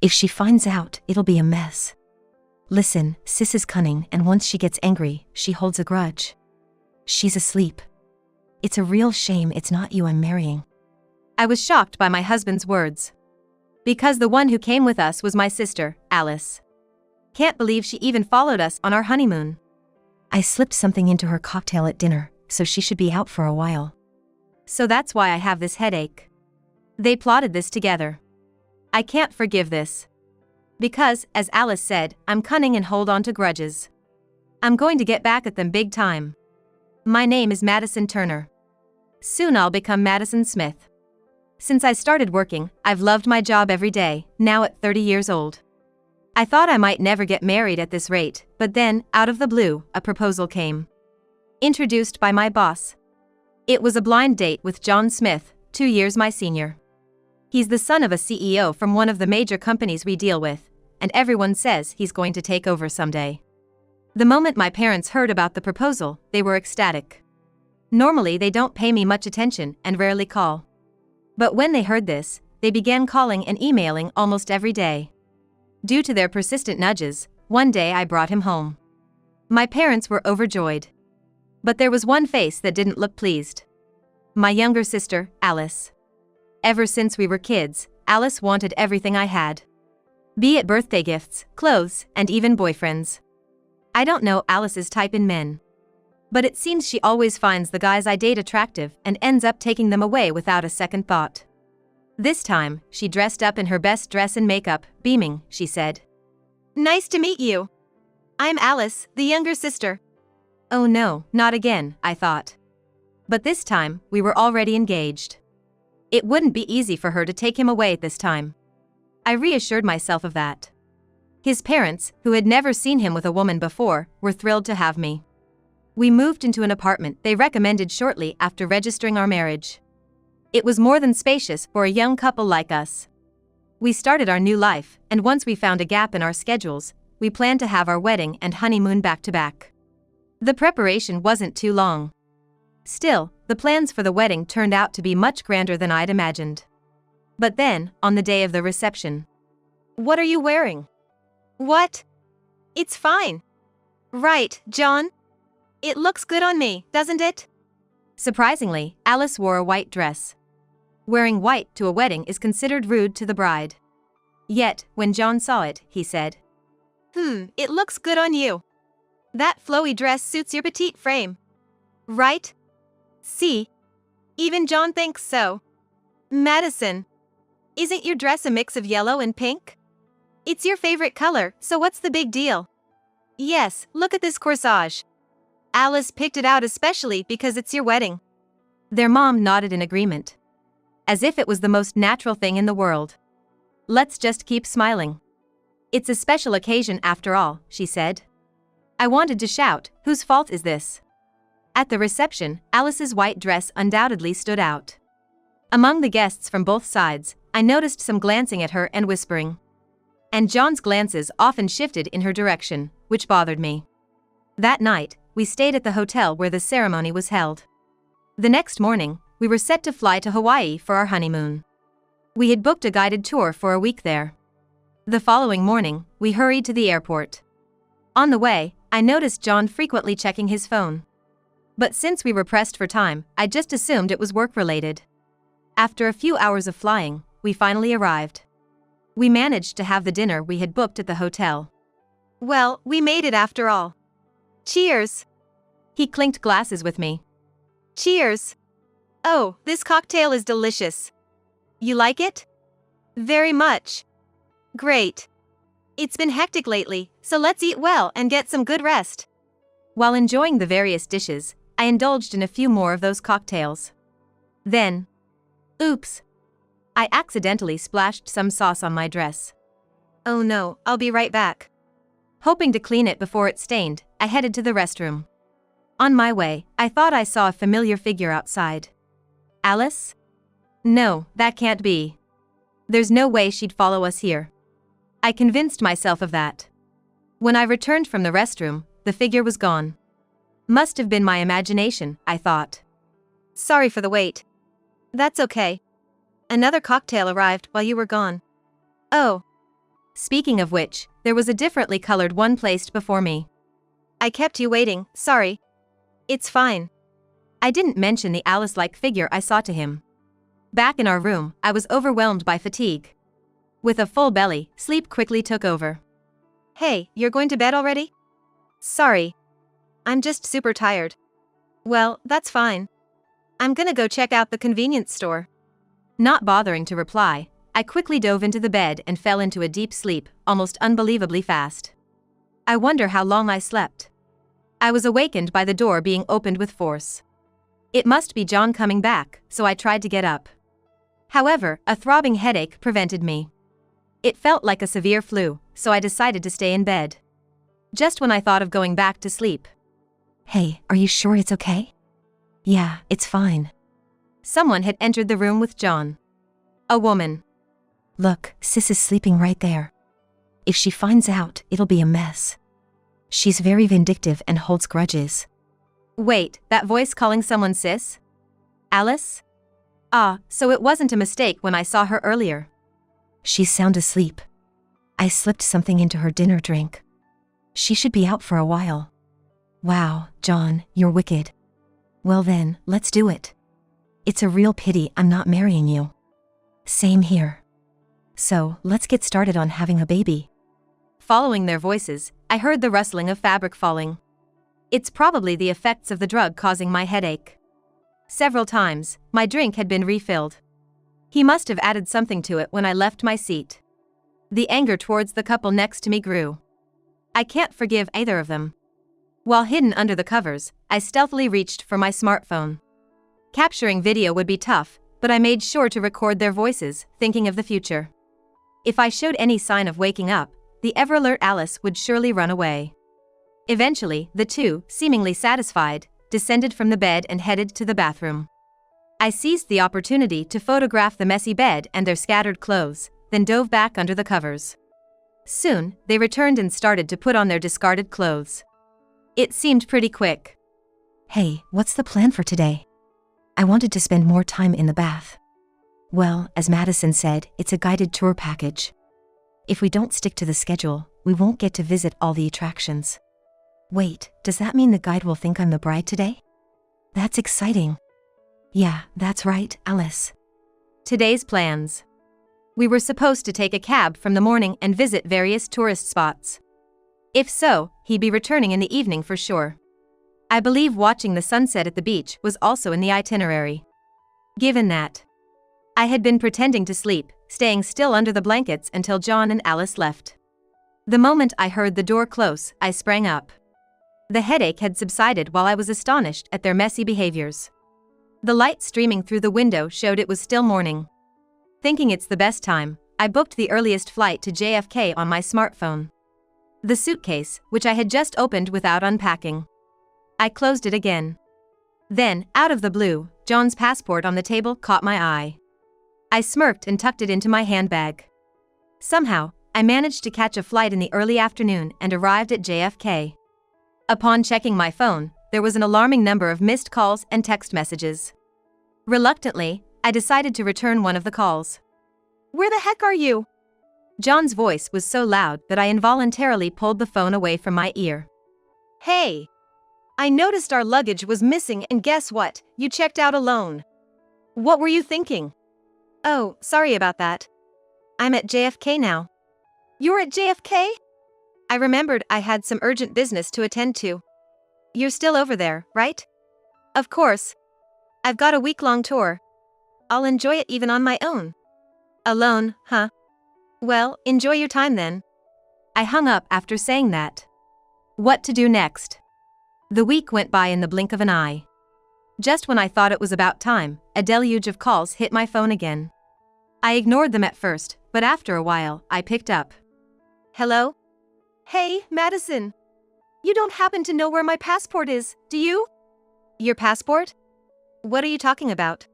If she finds out, it'll be a mess. Listen, Sis is cunning, and once she gets angry, she holds a grudge. She's asleep. It's a real shame it's not you I'm marrying. I was shocked by my husband's words. Because the one who came with us was my sister, Alice. Can't believe she even followed us on our honeymoon. I slipped something into her cocktail at dinner, so she should be out for a while. So that's why I have this headache. They plotted this together. I can't forgive this. Because, as Alice said, I'm cunning and hold on to grudges. I'm going to get back at them big time. My name is Madison Turner. Soon I'll become Madison Smith. Since I started working, I've loved my job every day, now at 30 years old. I thought I might never get married at this rate, but then, out of the blue, a proposal came. Introduced by my boss. It was a blind date with John Smith, 2 years my senior. He's the son of a CEO from one of the major companies we deal with, and everyone says he's going to take over someday. The moment my parents heard about the proposal, they were ecstatic. Normally they don't pay me much attention and rarely call. But when they heard this, they began calling and emailing almost every day. Due to their persistent nudges, one day I brought him home. My parents were overjoyed. But there was one face that didn't look pleased. My younger sister, Alice. Ever since we were kids, Alice wanted everything I had. Be it birthday gifts, clothes, and even boyfriends. I don't know Alice's type in men. But it seems she always finds the guys I date attractive and ends up taking them away without a second thought. This time, she dressed up in her best dress and makeup, beaming, she said. "Nice to meet you. I'm Alice, the younger sister." Oh no, not again, I thought. But this time, we were already engaged. It wouldn't be easy for her to take him away this time. I reassured myself of that. His parents, who had never seen him with a woman before, were thrilled to have me. We moved into an apartment they recommended shortly after registering our marriage. It was more than spacious for a young couple like us. We started our new life, and once we found a gap in our schedules, we planned to have our wedding and honeymoon back to back. The preparation wasn't too long. Still, the plans for the wedding turned out to be much grander than I'd imagined. But then, on the day of the reception. "What are you wearing?" "What? It's fine. Right, John? It looks good on me, doesn't it?" Surprisingly, Alice wore a white dress. Wearing white to a wedding is considered rude to the bride. Yet, when John saw it, he said, It looks good on you. That flowy dress suits your petite frame. Right? See? Even John thinks so. Madison, isn't your dress a mix of yellow and pink? It's your favorite color, so what's the big deal? Yes, look at this corsage. Alice picked it out especially because it's your wedding. Their mom nodded in agreement. As if it was the most natural thing in the world. Let's just keep smiling. It's a special occasion after all, she said. I wanted to shout, whose fault is this? At the reception, Alice's white dress undoubtedly stood out. Among the guests from both sides, I noticed some glancing at her and whispering. And John's glances often shifted in her direction, which bothered me. That night, we stayed at the hotel where the ceremony was held. The next morning, we were set to fly to Hawaii for our honeymoon. We had booked a guided tour for a week there. The following morning, we hurried to the airport. On the way, I noticed John frequently checking his phone. But since we were pressed for time, I just assumed it was work-related. After a few hours of flying, we finally arrived. We managed to have the dinner we had booked at the hotel. Well, we made it after all. Cheers! He clinked glasses with me. Cheers! Oh, this cocktail is delicious. You like it? Very much. Great. It's been hectic lately, so let's eat well and get some good rest. While enjoying the various dishes, I indulged in a few more of those cocktails. Then, oops! I accidentally splashed some sauce on my dress. Oh no, I'll be right back. Hoping to clean it before it stained, I headed to the restroom. On my way, I thought I saw a familiar figure outside. Alice? No, that can't be. There's no way she'd follow us here. I convinced myself of that. When I returned from the restroom, the figure was gone. Must have been my imagination, I thought. Sorry for the wait. That's okay. Another cocktail arrived while you were gone. Oh. Speaking of which, there was a differently colored one placed before me. I kept you waiting, sorry. It's fine. I didn't mention the Alice-like figure I saw to him. Back in our room, I was overwhelmed by fatigue. With a full belly, sleep quickly took over. Hey, you're going to bed already? Sorry. I'm just super tired. Well, that's fine. I'm gonna go check out the convenience store. Not bothering to reply, I quickly dove into the bed and fell into a deep sleep, almost unbelievably fast. I wonder how long I slept. I was awakened by the door being opened with force. It must be John coming back, so I tried to get up. However, a throbbing headache prevented me. It felt like a severe flu, so I decided to stay in bed. Just when I thought of going back to sleep. Hey, are you sure it's okay? Yeah, it's fine. Someone had entered the room with John. A woman. Look, Sis is sleeping right there. If she finds out, it'll be a mess. She's very vindictive and holds grudges. Wait, that voice calling someone sis? Alice? Ah, so it wasn't a mistake when I saw her earlier. She's sound asleep. I slipped something into her dinner drink. She should be out for a while. Wow, John, you're wicked. Well then, let's do it. It's a real pity I'm not marrying you. Same here. So, let's get started on having a baby. Following their voices, I heard the rustling of fabric falling. It's probably the effects of the drug causing my headache. Several times, my drink had been refilled. He must have added something to it when I left my seat. The anger towards the couple next to me grew. I can't forgive either of them. While hidden under the covers, I stealthily reached for my smartphone. Capturing video would be tough, but I made sure to record their voices, thinking of the future. If I showed any sign of waking up, the ever-alert Alice would surely run away. Eventually, the two, seemingly satisfied, descended from the bed and headed to the bathroom. I seized the opportunity to photograph the messy bed and their scattered clothes, then dove back under the covers. Soon, they returned and started to put on their discarded clothes. It seemed pretty quick. Hey, what's the plan for today? I wanted to spend more time in the bath. Well, as Madison said, it's a guided tour package. If we don't stick to the schedule, we won't get to visit all the attractions. Wait, does that mean the guide will think I'm the bride today? That's exciting. Yeah, that's right, Alice. Today's plans. We were supposed to take a cab from the morning and visit various tourist spots. If so, he'd be returning in the evening for sure. I believe watching the sunset at the beach was also in the itinerary. Given that, I had been pretending to sleep, staying still under the blankets until John and Alice left. The moment I heard the door close, I sprang up. The headache had subsided while I was astonished at their messy behaviors. The light streaming through the window showed it was still morning. Thinking it's the best time, I booked the earliest flight to JFK on my smartphone. The suitcase, which I had just opened without unpacking. I closed it again. Then, out of the blue, John's passport on the table caught my eye. I smirked and tucked it into my handbag. Somehow, I managed to catch a flight in the early afternoon and arrived at JFK. Upon checking my phone, there was an alarming number of missed calls and text messages. Reluctantly, I decided to return one of the calls. "Where the heck are you?" John's voice was so loud that I involuntarily pulled the phone away from my ear. "Hey! I noticed our luggage was missing and guess what? You checked out alone. What were you thinking?" "Oh, sorry about that. I'm at JFK now." "You're at JFK?" I remembered I had some urgent business to attend to. "You're still over there, right?" "Of course. I've got a week-long tour. I'll enjoy it even on my own." "Alone, huh? Well, enjoy your time then." I hung up after saying that. What to do next? The week went by in the blink of an eye. Just when I thought it was about time, a deluge of calls hit my phone again. I ignored them at first, but after a while, I picked up. "Hello? Hey, Madison. You don't happen to know where my passport is, do you?" "Your passport? What are you talking about?"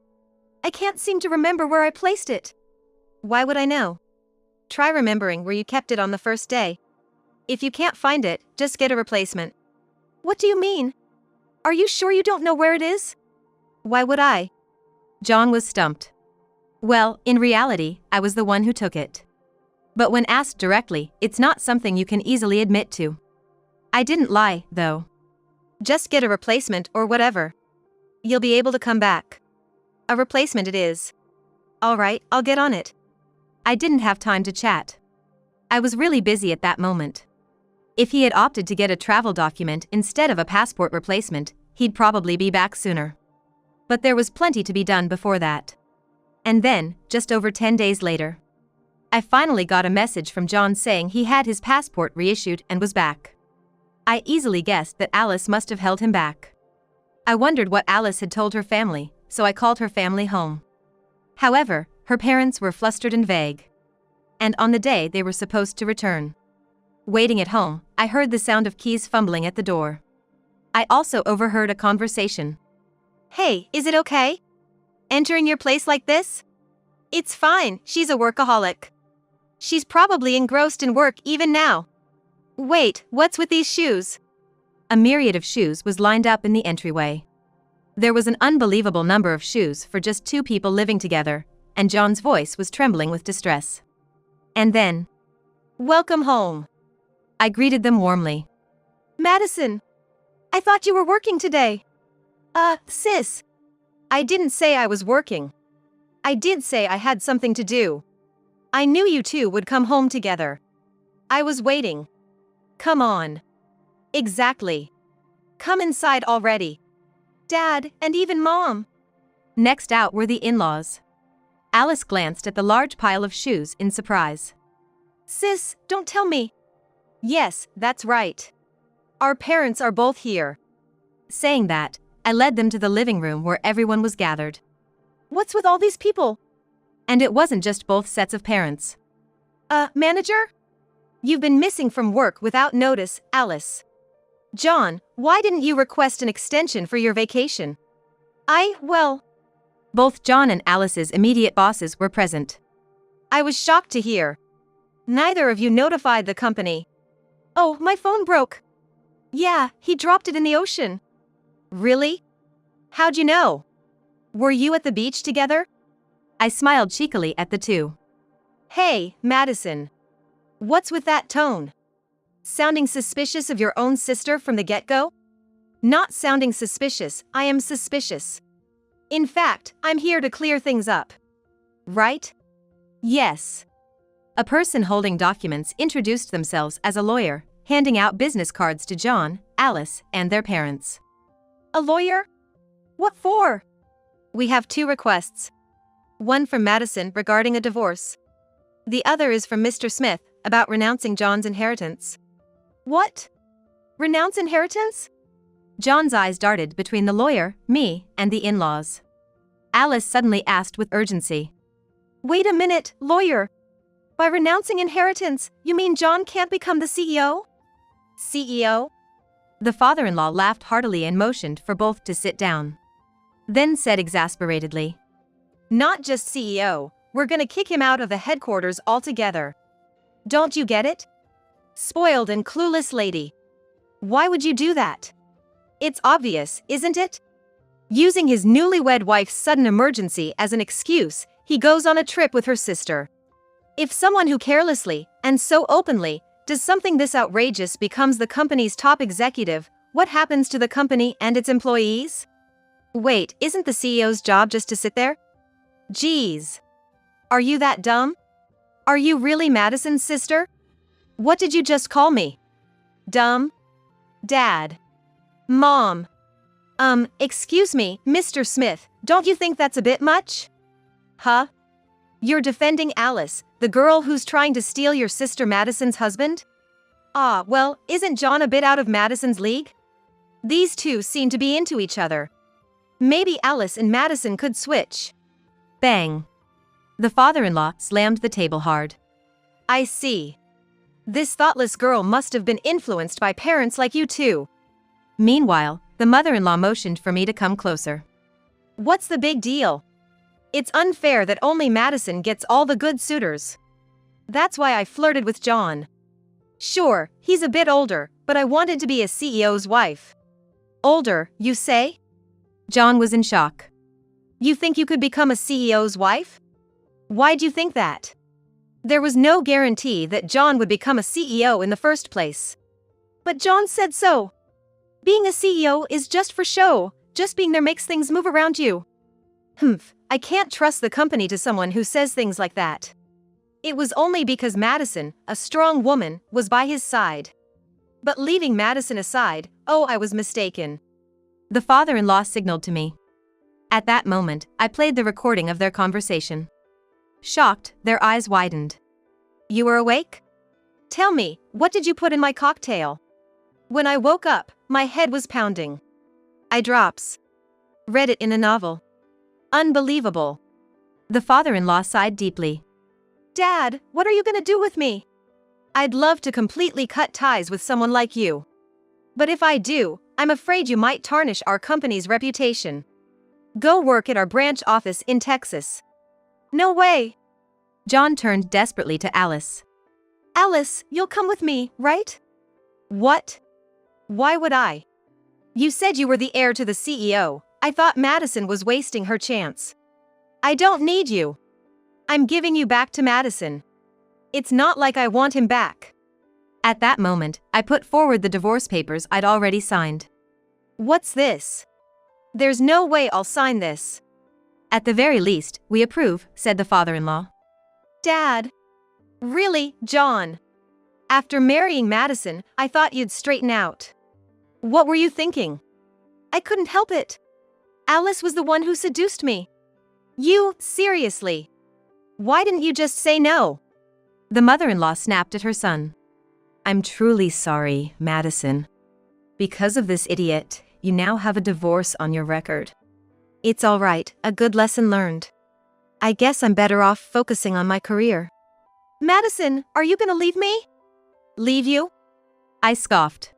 "I can't seem to remember where I placed it." "Why would I know? Try remembering where you kept it on the first day. If you can't find it, just get a replacement." "What do you mean? Are you sure you don't know where it is?" "Why would I?" John was stumped. Well, in reality, I was the one who took it. But when asked directly, it's not something you can easily admit to. I didn't lie, though. Just get a replacement or whatever. You'll be able to come back. A replacement it is. All right, I'll get on it. I didn't have time to chat. I was really busy at that moment. If he had opted to get a travel document instead of a passport replacement, he'd probably be back sooner. But there was plenty to be done before that. And then, just over 10 days later, I finally got a message from John saying he had his passport reissued and was back. I easily guessed that Alice must have held him back. I wondered what Alice had told her family, so I called her family home. However, her parents were flustered and vague. And on the day they were supposed to return, waiting at home, I heard the sound of keys fumbling at the door. I also overheard a conversation. Hey, is it okay? Entering your place like this? It's fine, she's a workaholic. She's probably engrossed in work even now. Wait, what's with these shoes? A myriad of shoes was lined up in the entryway. There was an unbelievable number of shoes for just 2 people living together, and John's voice was trembling with distress. And then, welcome home. I greeted them warmly. Madison, I thought you were working today. Sis. I didn't say I was working. I did say I had something to do. I knew you two would come home together. I was waiting. Come on. Exactly. Come inside already. Dad, and even Mom. Next out were the in-laws. Alice glanced at the large pile of shoes in surprise. Sis, don't tell me. Yes, that's right. Our parents are both here. Saying that, I led them to the living room where everyone was gathered. What's with all these people? And it wasn't just both sets of parents. Manager? You've been missing from work without notice, Alice. John, why didn't you request an extension for your vacation? Well... Both John and Alice's immediate bosses were present. I was shocked to hear. Neither of you notified the company. Oh, my phone broke. Yeah, he dropped it in the ocean. Really? How'd you know? Were you at the beach together? I smiled cheekily at the two. Hey, Madison. What's with that tone? Sounding suspicious of your own sister from the get-go? Not sounding suspicious, I am suspicious. In fact, I'm here to clear things up. Right? Yes. A person holding documents introduced themselves as a lawyer, handing out business cards to John, Alice, and their parents. A lawyer? What for? We have 2 requests. One from Madison regarding a divorce. The other is from Mr. Smith about renouncing John's inheritance. What? Renounce inheritance? John's eyes darted between the lawyer, me, and the in-laws. Alice suddenly asked with urgency. Wait a minute, lawyer. By renouncing inheritance, you mean John can't become the CEO? CEO? The father-in-law laughed heartily and motioned for both to sit down. Then said exasperatedly. Not just CEO, we're gonna kick him out of the headquarters altogether. Don't you get it? Spoiled and clueless lady. Why would you do that? It's obvious, isn't it? Using his newlywed wife's sudden emergency as an excuse, he goes on a trip with her sister. If someone who carelessly, and so openly, does something this outrageous becomes the company's top executive, what happens to the company and its employees? Wait, isn't the CEO's job just to sit there? Geez. Are you that dumb? Are you really Madison's sister? What did you just call me? Dumb? Dad. Mom. Excuse me, Mr. Smith, don't you think that's a bit much? Huh? You're defending Alice, the girl who's trying to steal your sister Madison's husband? Well, isn't John a bit out of Madison's league? These two seem to be into each other. Maybe Alice and Madison could switch. Bang. The father-in-law slammed the table hard. I see. This thoughtless girl must have been influenced by parents like you two. Meanwhile, the mother-in-law motioned for me to come closer. What's the big deal? It's unfair that only Madison gets all the good suitors. That's why I flirted with John. Sure, he's a bit older, but I wanted to be a CEO's wife. Older, you say? John was in shock. You think you could become a CEO's wife? Why'd you think that? There was no guarantee that John would become a CEO in the first place. But John said so. Being a CEO is just for show, just being there makes things move around you. I can't trust the company to someone who says things like that. It was only because Madison, a strong woman, was by his side. But leaving Madison aside, I was mistaken. The father-in-law signaled to me. At that moment, I played the recording of their conversation. Shocked, their eyes widened. You were awake? Tell me, what did you put in my cocktail? When I woke up, my head was pounding. Eye drops. Read it in a novel. Unbelievable. The father-in-law sighed deeply. Dad, what are you gonna do with me? I'd love to completely cut ties with someone like you. But if I do, I'm afraid you might tarnish our company's reputation. Go work at our branch office in Texas. No way. John turned desperately to Alice. Alice, you'll come with me, right? What? Why would I? You said you were the heir to the CEO. I thought Madison was wasting her chance. I don't need you. I'm giving you back to Madison. It's not like I want him back. At that moment, I put forward the divorce papers I'd already signed. What's this? There's no way I'll sign this. At the very least, we approve, said the father-in-law. Dad. Really, John? After marrying Madison, I thought you'd straighten out. What were you thinking? I couldn't help it. Alice was the one who seduced me. You, seriously. Why didn't you just say no? The mother-in-law snapped at her son. I'm truly sorry, Madison. Because of this idiot, you now have a divorce on your record. It's all right, a good lesson learned. I guess I'm better off focusing on my career. Madison, are you gonna leave me? Leave you? I scoffed.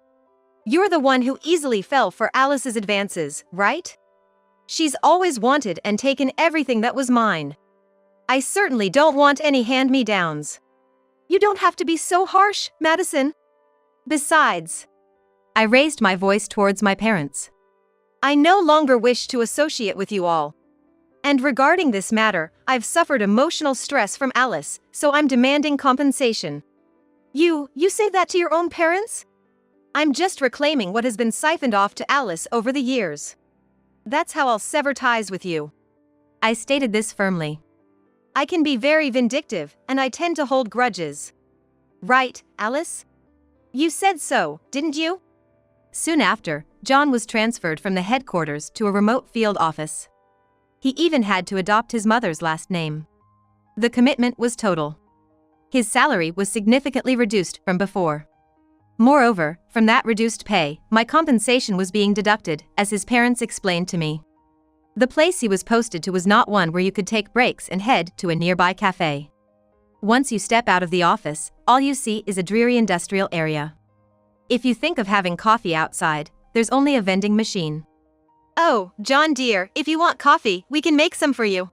You're the one who easily fell for Alice's advances, right? She's always wanted and taken everything that was mine. I certainly don't want any hand-me-downs. You don't have to be so harsh, Madison. Besides, I raised my voice towards my parents. I no longer wish to associate with you all. And regarding this matter, I've suffered emotional stress from Alice, so I'm demanding compensation. You say that to your own parents? I'm just reclaiming what has been siphoned off to Alice over the years. That's how I'll sever ties with you. I stated this firmly. I can be very vindictive, and I tend to hold grudges. Right, Alice? You said so, didn't you? Soon after, John was transferred from the headquarters to a remote field office. He even had to adopt his mother's last name. The commitment was total. His salary was significantly reduced from before. Moreover, from that reduced pay, my compensation was being deducted, as his parents explained to me. The place he was posted to was not one where you could take breaks and head to a nearby cafe. Once you step out of the office, all you see is a dreary industrial area. If you think of having coffee outside, there's only a vending machine. Oh, John dear, if you want coffee, we can make some for you.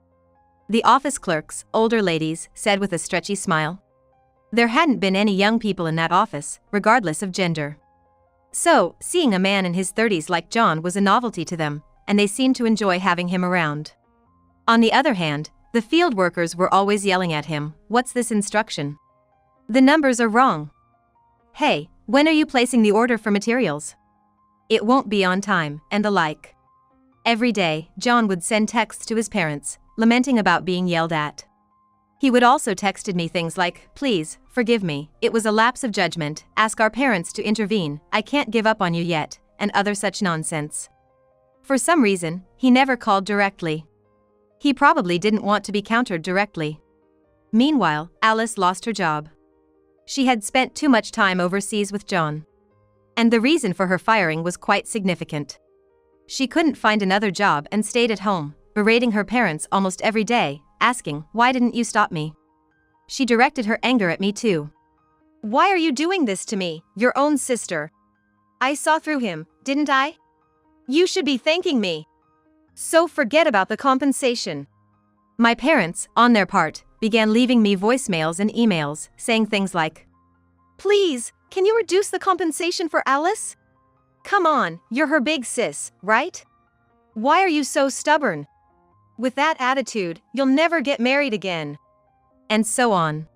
The office clerks, older ladies, said with a stretchy smile. There hadn't been any young people in that office, regardless of gender. So, seeing a man in his 30s like John was a novelty to them, and they seemed to enjoy having him around. On the other hand, the field workers were always yelling at him, "What's this instruction? The numbers are wrong. Hey, when are you placing the order for materials? It won't be on time," and the like. Every day, John would send texts to his parents, lamenting about being yelled at. He would also texted me things like, "Please, forgive me, it was a lapse of judgment, ask our parents to intervene, I can't give up on you yet," and other such nonsense. For some reason, he never called directly. He probably didn't want to be countered directly. Meanwhile, Alice lost her job. She had spent too much time overseas with John. And the reason for her firing was quite significant. She couldn't find another job and stayed at home, berating her parents almost every day, asking, "Why didn't you stop me?" She directed her anger at me too. "Why are you doing this to me, your own sister? I saw through him, didn't I? You should be thanking me. So forget about the compensation." My parents, on their part, began leaving me voicemails and emails, saying things like, "Please, can you reduce the compensation for Alice? Come on, you're her big sis, right? Why are you so stubborn? With that attitude, you'll never get married again." And so on.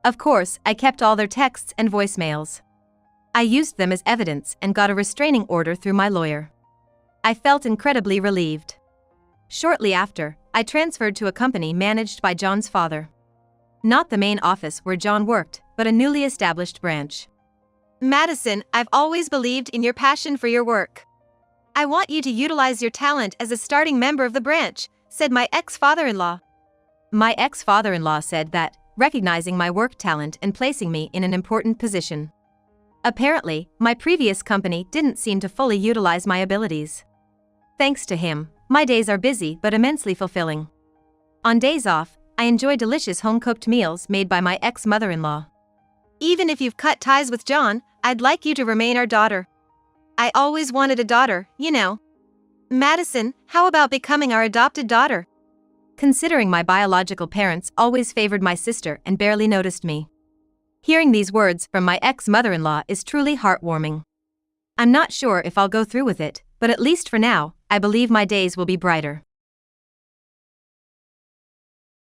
Of course, I kept all their texts and voicemails. I used them as evidence and got a restraining order through my lawyer. I felt incredibly relieved. Shortly after, I transferred to a company managed by John's father. Not the main office where John worked, but a newly established branch. Madison, I've always believed in your passion for your work. I want you to utilize your talent as a starting member of the branch, said my ex-father-in-law. My ex-father-in-law said that, recognizing my work talent and placing me in an important position. Apparently, my previous company didn't seem to fully utilize my abilities. Thanks to him, my days are busy but immensely fulfilling. On days off, I enjoy delicious home-cooked meals made by my ex-mother-in-law. Even if you've cut ties with John, I'd like you to remain our daughter. I always wanted a daughter, you know. Madison, how about becoming our adopted daughter? Considering my biological parents always favored my sister and barely noticed me. Hearing these words from my ex-mother-in-law is truly heartwarming. I'm not sure if I'll go through with it, but at least for now, I believe my days will be brighter.